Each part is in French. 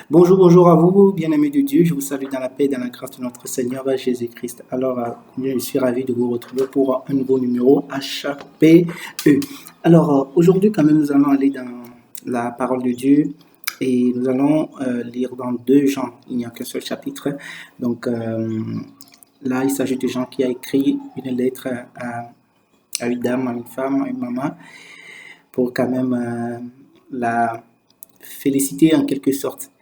Bonjour, bonjour à vous, bien-aimés de Dieu. Je vous salue dans la paix et dans la grâce de notre Seigneur Jésus-Christ. Alors, je suis ravi de vous retrouver pour un nouveau numéro HPE. Aujourd'hui, quand même, nous allons aller dans la parole de Dieu et nous allons lire dans 2 Jean. Il n'y a qu'un seul chapitre. Donc, là, il s'agit de Jean qui a écrit une lettre à une dame, à une femme, à une maman, pour quand même la féliciter en quelque sorte.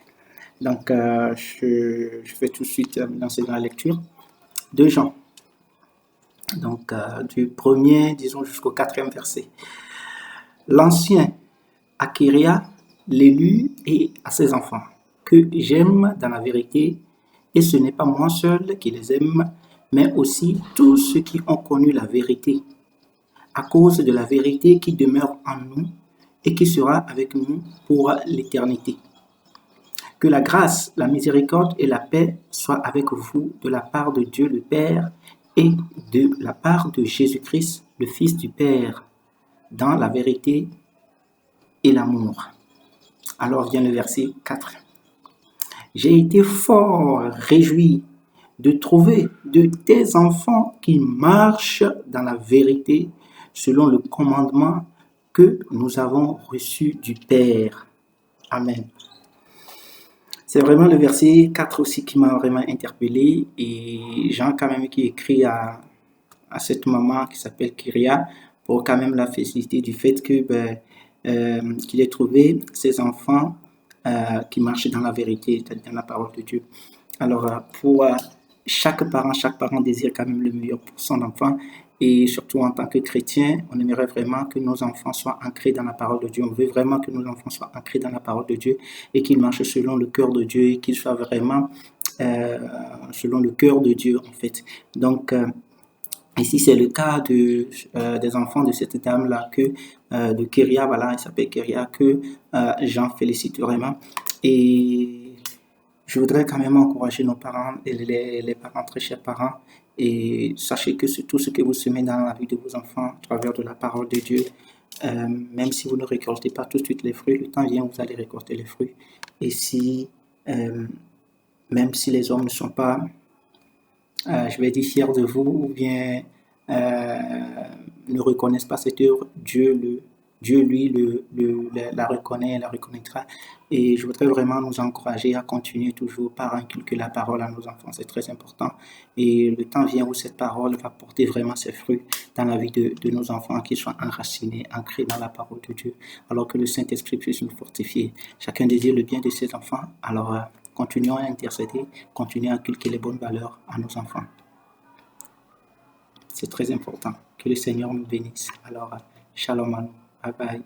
Donc, je vais tout de suite me lancer dans la lecture. 2 Jean. Donc, du premier, disons, jusqu'au 4e verset. L'ancien à Kéria, l'élu et à ses enfants, que j'aime dans la vérité, et ce n'est pas moi seul qui les aime, mais aussi tous ceux qui ont connu la vérité, à cause de la vérité qui demeure en nous et qui sera avec nous pour l'éternité. Que la grâce, la miséricorde et la paix soient avec vous de la part de Dieu le Père et de la part de Jésus-Christ, le Fils du Père, dans la vérité et l'amour. Alors vient le verset 4. J'ai été fort réjoui de trouver de tes enfants qui marchent dans la vérité selon le commandement que nous avons reçu du Père. Amen. C'est vraiment le verset 4 aussi qui m'a vraiment interpellé, et Jean quand même qui écrit à cette maman qui s'appelle Kyria pour quand même la féliciter du fait que qu'il ait trouvé ses enfants qui marchent dans la vérité, c'est-à-dire dans la parole de Dieu. Alors pour chaque parent désire quand même le meilleur pour son enfant, et surtout en tant que chrétien, on aimerait vraiment que nos enfants soient ancrés dans la parole de Dieu. On veut vraiment que nos enfants soient ancrés dans la parole de Dieu et qu'ils marchent selon le cœur de Dieu et qu'ils soient vraiment selon le cœur de Dieu en fait. Donc ici c'est le cas des enfants de cette dame-là de Kéria, voilà, elle s'appelle Kéria, que Jean félicite vraiment. Et je voudrais quand même encourager nos parents, les parents, très chers parents, et sachez que tout ce que vous semez dans la vie de vos enfants, à travers de la parole de Dieu, même si vous ne récoltez pas tout de suite les fruits, le temps vient où vous allez récolter les fruits. Et si, même si les hommes ne sont pas, je vais dire, fiers de vous, ou bien ne reconnaissent pas cette œuvre, Dieu, lui, la reconnaît, la reconnaîtra. Et je voudrais vraiment nous encourager à continuer toujours par inculquer la parole à nos enfants. C'est très important. Et le temps vient où cette parole va porter vraiment ses fruits dans la vie de nos enfants, qu'ils soient enracinés, ancrés dans la parole de Dieu, alors que le Saint-Esprit puisse nous fortifier. Chacun désire le bien de ses enfants. Alors, continuons à intercéder, continuons à inculquer les bonnes valeurs à nos enfants. C'est très important. Que le Seigneur nous bénisse. Alors, shalom à nous. Bye bye.